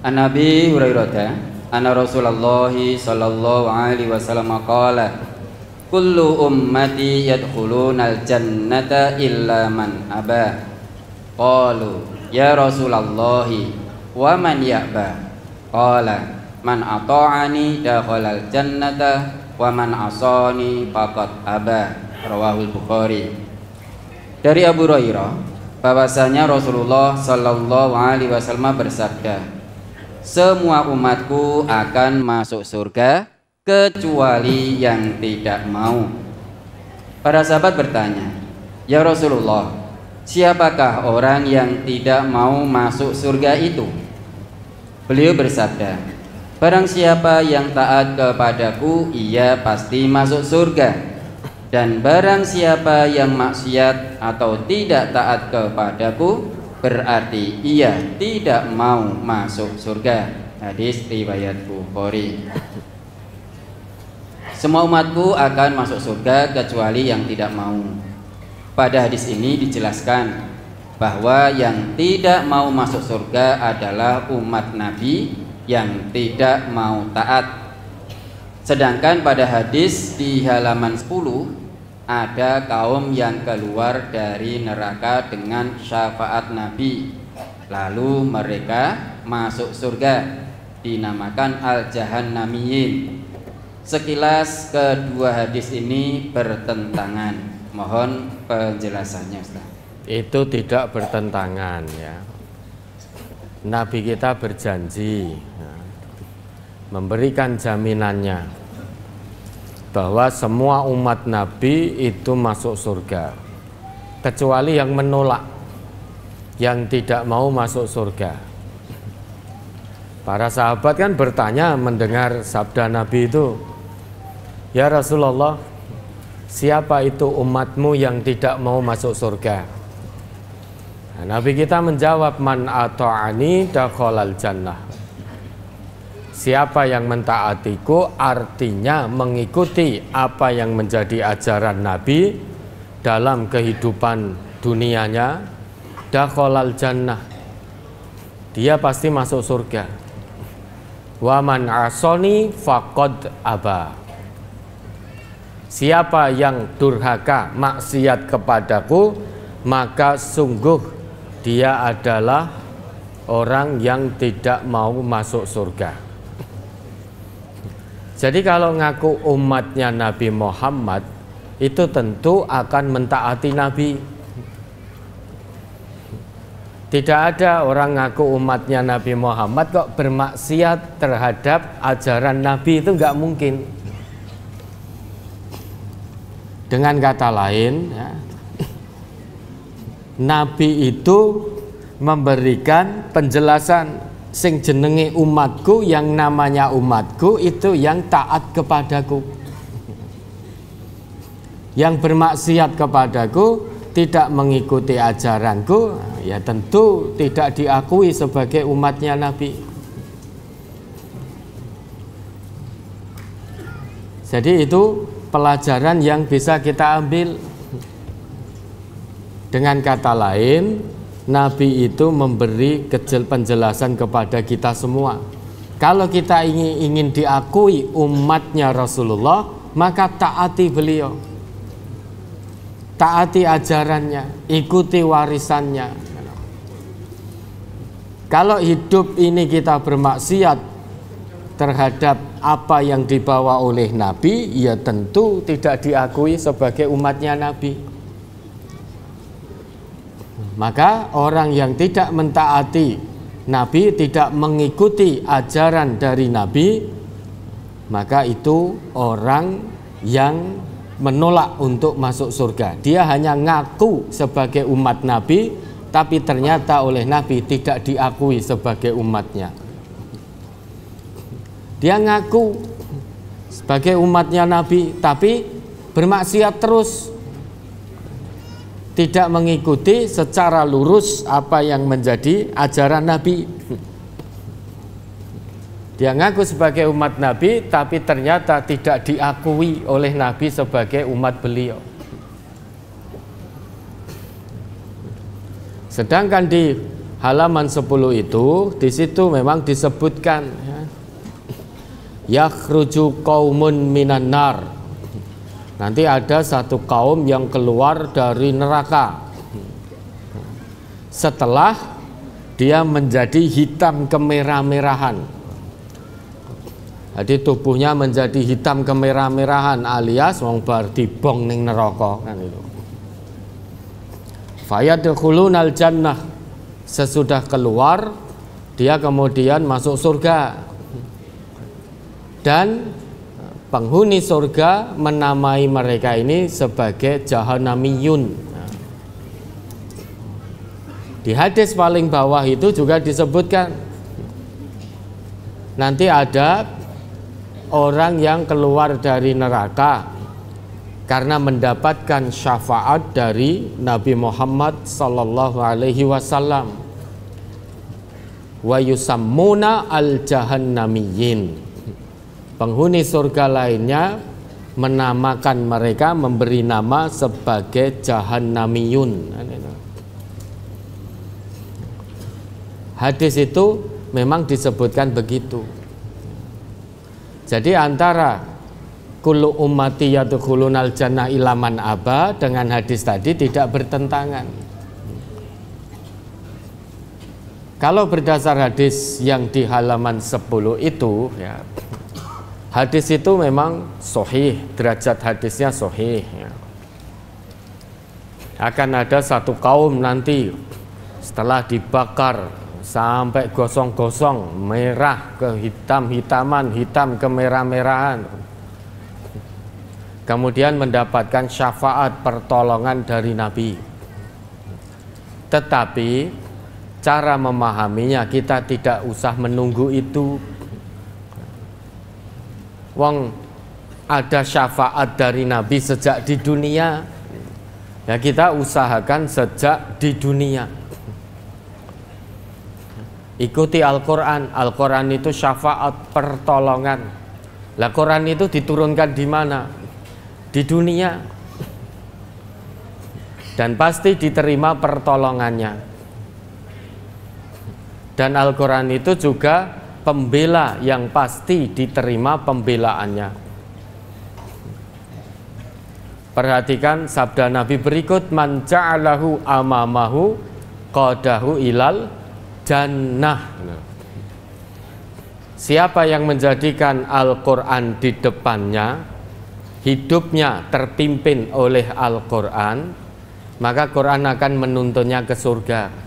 An Nabi Hurairah anna Rasulullah sallallahu alaihi wasallam qala kullu ummati yadkhulunal jannata illa man aba. Qalu ya Rasulullah wa man ya'ba? Qala man ata'ani dakhalal jannata wa man asani faqad aba. Rawahul Bukhari. Dari Abu Hurairah bahwasanya Rasulullah sallallahu alaihi wasallam bersabda, semua umatku akan masuk surga kecuali yang tidak mau. Para sahabat bertanya, ya Rasulullah, siapakah orang yang tidak mau masuk surga itu? Beliau bersabda, barang siapa yang taat kepadaku, ia pasti masuk surga. Dan barang siapa yang maksiat atau tidak taat kepadaku, berarti ia tidak mau masuk surga. Hadis riwayat Bukhari. Semua umatku akan masuk surga kecuali yang tidak mau. Pada hadis ini dijelaskan bahwa yang tidak mau masuk surga adalah umat Nabi yang tidak mau taat. Sedangkan pada hadis di halaman 10 ada kaum yang keluar dari neraka dengan syafaat Nabi, lalu mereka masuk surga, dinamakan al-jahannamiyin. Sekilas kedua hadis ini bertentangan. Mohon penjelasannya, Ustaz. Itu tidak bertentangan ya. Nabi kita berjanji memberikan jaminannya bahwa semua umat Nabi itu masuk surga kecuali yang menolak, yang tidak mau masuk surga. Para sahabat kan bertanya mendengar sabda Nabi itu, ya Rasulullah, siapa itu umatmu yang tidak mau masuk surga? Nah, Nabi kita menjawab, man ata'ani dakhalal jannah. Siapa yang mentaatiku, artinya mengikuti apa yang menjadi ajaran Nabi dalam kehidupan dunianya, dakhalal jannah, dia pasti masuk surga. Wa man asoni faqad aba. Siapa yang durhaka, maksiat kepadaku, maka sungguh dia adalah orang yang tidak mau masuk surga. Jadi kalau ngaku umatnya Nabi Muhammad, itu tentu akan mentaati Nabi. Tidak ada orang ngaku umatnya Nabi Muhammad kok bermaksiat terhadap ajaran Nabi, itu nggak mungkin. Dengan kata lain ya, Nabi itu memberikan penjelasan, sing jenenge umatku, yang namanya umatku itu yang taat kepadaku, yang bermaksiat kepadaku, tidak mengikuti ajaranku, ya tentu tidak diakui sebagai umatnya Nabi. Jadi itu pelajaran yang bisa kita ambil. Dengan kata lain, Nabi itu memberi penjelasan kepada kita semua. Kalau kita ingin diakui umatnya Rasulullah, maka taati beliau, taati ajarannya, ikuti warisannya. Kalau hidup ini kita bermaksiat terhadap apa yang dibawa oleh Nabi, ya tentu tidak diakui sebagai umatnya Nabi. Maka orang yang tidak mentaati Nabi, tidak mengikuti ajaran dari Nabi, maka itu orang yang menolak untuk masuk surga. Dia hanya ngaku sebagai umat Nabi, tapi ternyata oleh Nabi tidak diakui sebagai umatnya. Dia ngaku sebagai umatnya Nabi, tapi bermaksiat terus, tidak mengikuti secara lurus apa yang menjadi ajaran Nabi. Dia ngaku sebagai umat Nabi, tapi ternyata tidak diakui oleh Nabi sebagai umat beliau. Sedangkan di halaman 10 itu di situ memang disebutkan ya, yakhruju qaumun minan nar. Nanti ada satu kaum yang keluar dari neraka setelah dia menjadi hitam kemerah-merahan. Jadi tubuhnya menjadi hitam kemerah-merahan alias wong bar dibong ning neraka kan itu. Fayadkhulunal jannah, sesudah keluar dia kemudian masuk surga. Dan penghuni surga menamai mereka ini sebagai jahannamiyun. Di hadis paling bawah itu juga disebutkan nanti ada orang yang keluar dari neraka karena mendapatkan syafaat dari Nabi Muhammad sallallahu alaihi wasallam. Wa yusammuna al-jahannamiyyin. Penghuni surga lainnya menamakan mereka, memberi nama sebagai jahannamiyun. Hadis itu memang disebutkan begitu. Jadi antara kullu ummati yadkhulunal jannah illa man aba dengan hadis tadi tidak bertentangan. Kalau berdasar hadis yang di halaman 10 itu ya, hadis itu memang sahih, derajat hadisnya sahih ya. Akan ada satu kaum nanti setelah dibakar sampai gosong-gosong, merah ke hitam-hitaman, hitam ke merah-merahan, kemudian mendapatkan syafaat pertolongan dari Nabi. Tetapi cara memahaminya kita tidak usah menunggu itu. Wong ada syafaat dari Nabi sejak di dunia, ya kita usahakan sejak di dunia. Ikuti Al-Quran. Al-Quran itu syafaat pertolongan. Lah Quran itu diturunkan di mana? Di dunia. Dan pasti diterima pertolongannya. Dan Al-Quran itu juga pembela yang pasti diterima pembelaannya. Perhatikan sabda Nabi berikut, man ja'alahu amamahu qadahu ilal jannah. Siapa yang menjadikan Al-Quran di depannya, hidupnya terpimpin oleh Al-Quran, maka Quran akan menuntunnya ke surga.